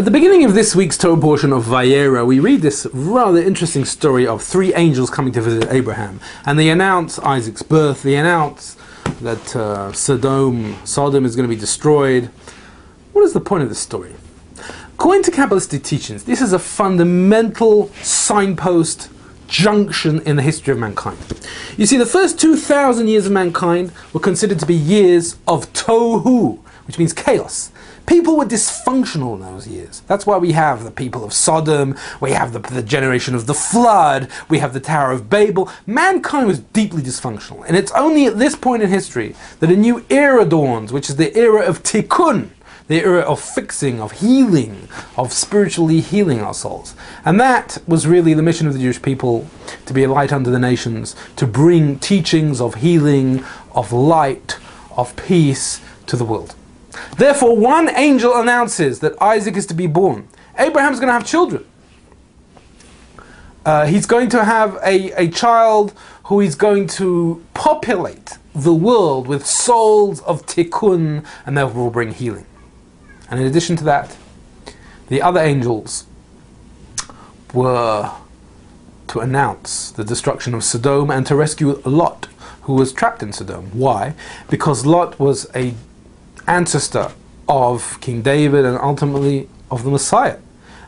At the beginning of this week's Torah portion of Vayerah, we read this rather interesting story of three angels coming to visit Abraham, and they announce Isaac's birth. They announce that Sodom is going to be destroyed. What is the point of this story? According to Kabbalistic teachings, this is a fundamental signpost junction in the history of mankind. You see, the first 2,000 years of mankind were considered to be years of tohu, which means chaos. People were dysfunctional in those years. That's why we have the people of Sodom, we have the generation of the flood, we have the Tower of Babel. Mankind was deeply dysfunctional. And it's only at this point in history that a new era dawns, which is the era of tikkun, the era of fixing, of healing, of spiritually healing our souls. And that was really the mission of the Jewish people, to be a light unto the nations, to bring teachings of healing, of light, of peace to the world. Therefore, one angel announces that Isaac is to be born. Abraham's going to have children. He's going to have a child who is going to populate the world with souls of tikkun, and that will bring healing. And in addition to that, the other angels were to announce the destruction of Sodom and to rescue Lot, who was trapped in Sodom. Why? Because Lot was an ancestor of King David and ultimately of the Messiah,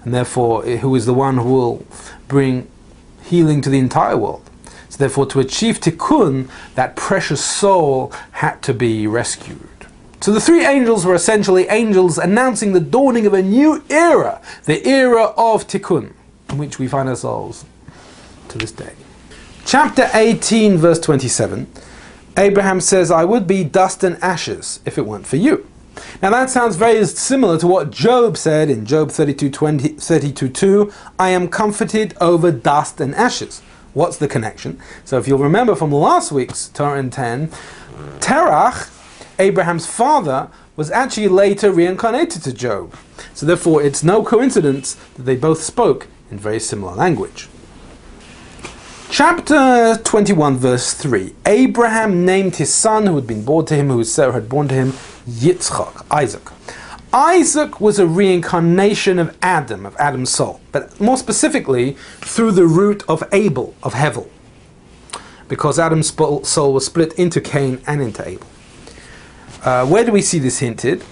and therefore who is the one who will bring healing to the entire world. So therefore, to achieve tikkun, that precious soul had to be rescued. So the three angels were essentially angels announcing the dawning of a new era, the era of tikkun, in which we find ourselves to this day. Chapter 18, verse 27, Abraham says, "I would be dust and ashes if it weren't for you." Now that sounds very similar to what Job said in Job 32:2, "I am comforted over dust and ashes." What's the connection? So if you'll remember from last week's Torah and 10, Terach, Abraham's father, was actually later reincarnated to Job. So therefore it's no coincidence that they both spoke in very similar language. Chapter 21, verse 3. Abraham named his son who had been born to him, who Sarah had born to him, Yitzchak, Isaac. Isaac was a reincarnation of Adam's soul, but more specifically through the root of Abel, of Hevel, because Adam's soul was split into Cain and into Abel. Where do we see this hinted?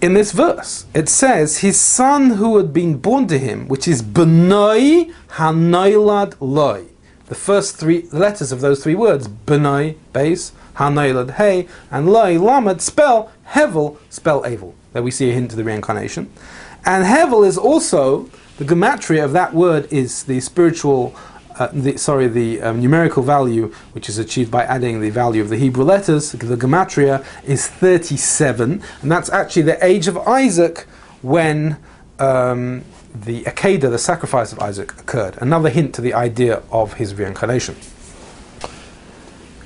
In this verse. It says, his son who had been born to him, which is B'nai Hanoilad Loi. The first three letters of those three words, B'nai, base, Hanoilad, hey, and Loi, Lamed, spell Hevel, spell Abel. There we see a hint to the reincarnation. And Hevel is also, the gematria of that word is the spiritual numerical value, which is achieved by adding the value of the Hebrew letters. The gematria is 37, and that's actually the age of Isaac when the Akedah, the sacrifice of Isaac, occurred. Another hint to the idea of his reincarnation.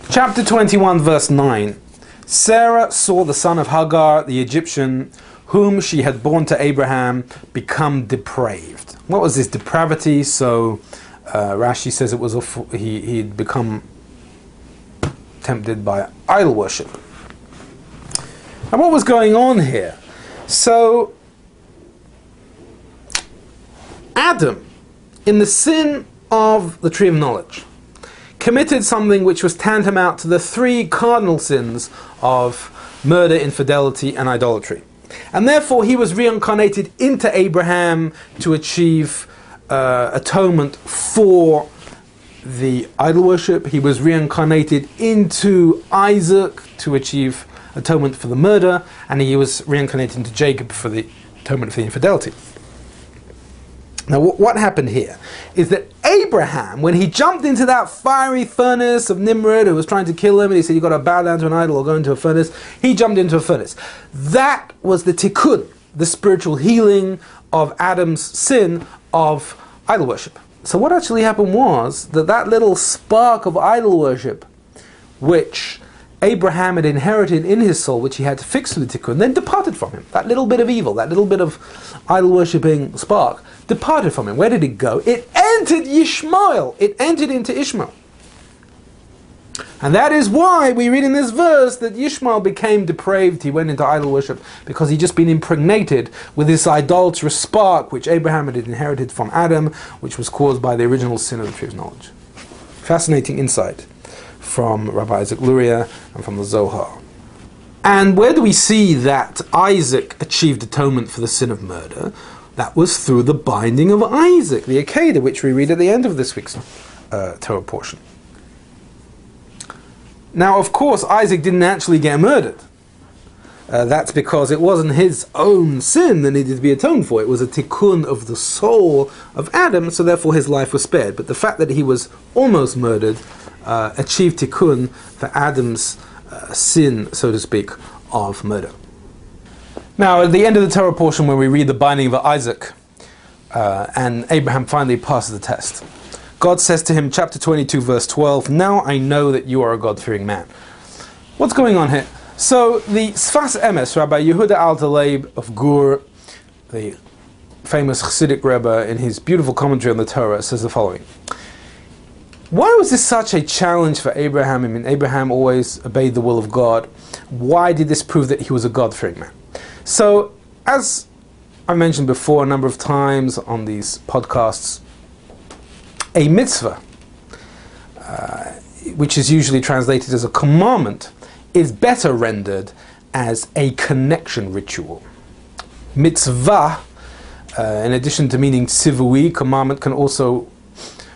Chapter 21, verse 9. Sarah saw the son of Hagar, the Egyptian, whom she had borne to Abraham, become depraved. What was this depravity? So Rashi says it was he'd become tempted by idol worship. And what was going on here? So Adam, in the sin of the tree of knowledge, committed something which was tantamount to the three cardinal sins of murder, infidelity, and idolatry. And therefore he was reincarnated into Abraham to achieve atonement for the idol worship. He was reincarnated into Isaac to achieve atonement for the murder, and he was reincarnated into Jacob for the atonement for the infidelity. Now what happened here is that Abraham, when he jumped into that fiery furnace of Nimrod who was trying to kill him, and he said, you've got to bow down to an idol or go into a furnace, he jumped into a furnace. That was the tikkun, the spiritual healing of Adam's sin of idol worship. So what actually happened was that little spark of idol worship, which Abraham had inherited in his soul, which he had to fix through the tikkun, then departed from him. That little bit of evil, that little bit of idol worshipping spark, departed from him. Where did it go? It entered Yishmael. It entered into Ishmael. And that is why we read in this verse that Ishmael became depraved. He went into idol worship because he'd just been impregnated with this idolatrous spark which Abraham had inherited from Adam, which was caused by the original sin of the tree of knowledge. Fascinating insight from Rabbi Isaac Luria and from the Zohar. And where do we see that Isaac achieved atonement for the sin of murder? That was through the binding of Isaac, the Akedah, which we read at the end of this week's Torah portion. Now, of course, Isaac didn't actually get murdered. That's because it wasn't his own sin that needed to be atoned for. It was a tikkun of the soul of Adam, so therefore his life was spared. But the fact that he was almost murdered achieved tikkun for Adam's sin, so to speak, of murder. Now, at the end of the Torah portion, where we read the binding of Isaac, and Abraham finally passes the test, God says to him, chapter 22, verse 12, "Now I know that you are a God-fearing man." What's going on here? So the Sfas Emes, Rabbi Yehuda Alter-Leib of Gur, the famous Chassidic Rebbe, in his beautiful commentary on the Torah, says the following. Why was this such a challenge for Abraham? I mean, Abraham always obeyed the will of God. Why did this prove that he was a God-fearing man? So, as I mentioned before a number of times on these podcasts, a mitzvah, which is usually translated as a commandment, is better rendered as a connection ritual. Mitzvah, in addition to meaning tzivui, commandment, can also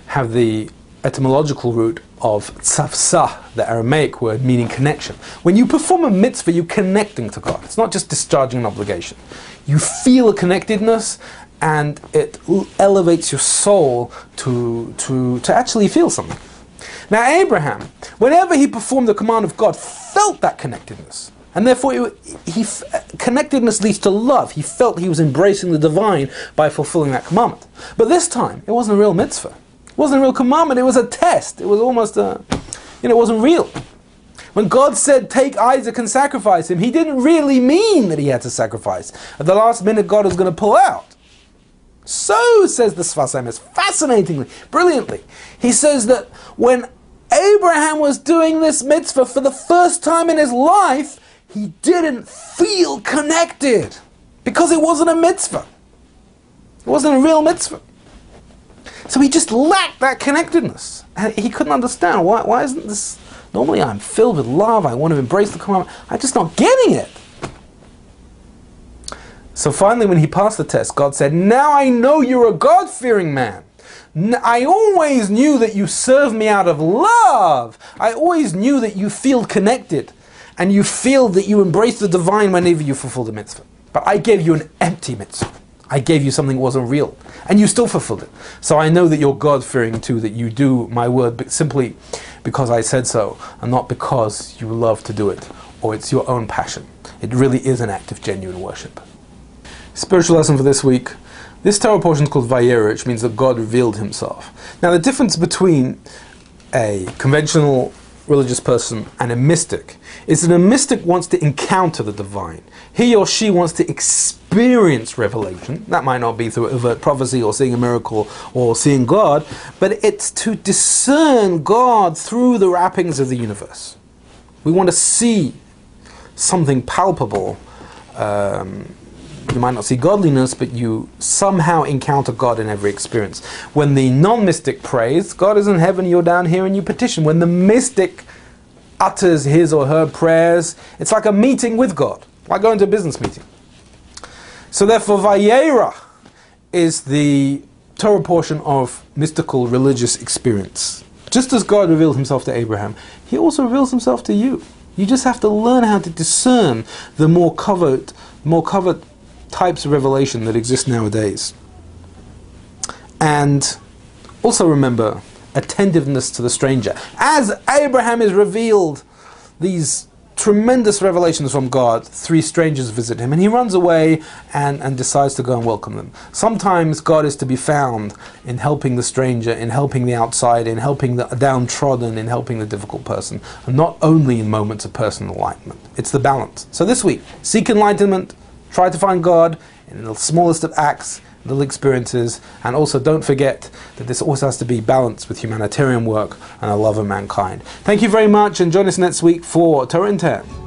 have the etymological root of tzavsah, the Aramaic word meaning connection. When you perform a mitzvah, you're connecting to God. It's not just discharging an obligation. You feel a connectedness, and it elevates your soul to actually feel something. Now Abraham, whenever he performed the command of God, felt that connectedness. And therefore connectedness leads to love. He felt he was embracing the divine by fulfilling that commandment. But this time, it wasn't a real mitzvah. It wasn't a real commandment, it was a test. It was almost it wasn't real. When God said, take Isaac and sacrifice him, he didn't really mean that he had to sacrifice. At the last minute, God was going to pull out. So, says the Sfas Emes, fascinatingly, brilliantly, he says that when Abraham was doing this mitzvah for the first time in his life, he didn't feel connected. Because it wasn't a mitzvah. It wasn't a real mitzvah. So he just lacked that connectedness. And he couldn't understand, why isn't this... Normally I'm filled with love, I want to embrace the commandment. I'm just not getting it. So finally, when he passed the test, God said, now I know you're a God-fearing man. I always knew that you serve me out of love. I always knew that you feel connected. And you feel that you embrace the divine whenever you fulfill the mitzvah. But I gave you an empty mitzvah. I gave you something that wasn't real. And you still fulfilled it. So I know that you're God-fearing too, that you do my word but simply because I said so, and not because you love to do it, or it's your own passion. It really is an act of genuine worship. Spiritual lesson for this week. This Torah portion is called Vayerah, which means that God revealed himself. Now the difference between a conventional religious person and a mystic is that a mystic wants to encounter the divine. He or she wants to experience revelation. That might not be through overt prophecy or seeing a miracle or seeing God, but it's to discern God through the wrappings of the universe. We want to see something palpable. You might not see godliness, but you somehow encounter God in every experience. When the non-mystic prays, God is in heaven, you're down here, and you petition. When the mystic utters his or her prayers, it's like a meeting with God, like going to a business meeting. So therefore, Vayerah is the Torah portion of mystical religious experience. Just as God revealed himself to Abraham, he also reveals himself to you. You just have to learn how to discern the more covert types of revelation that exist nowadays. And also remember attentiveness to the stranger. As Abraham is revealed these tremendous revelations from God, 3 strangers visit him and he runs away and decides to go and welcome them. Sometimes God is to be found in helping the stranger, in helping the outsider, in helping the downtrodden, in helping the difficult person, and not only in moments of personal enlightenment. It's the balance. So this week, seek enlightenment, try to find God in the smallest of acts, little experiences, and also don't forget that this also has to be balanced with humanitarian work and a love of mankind. Thank you very much, and join us next week for Torah in 10.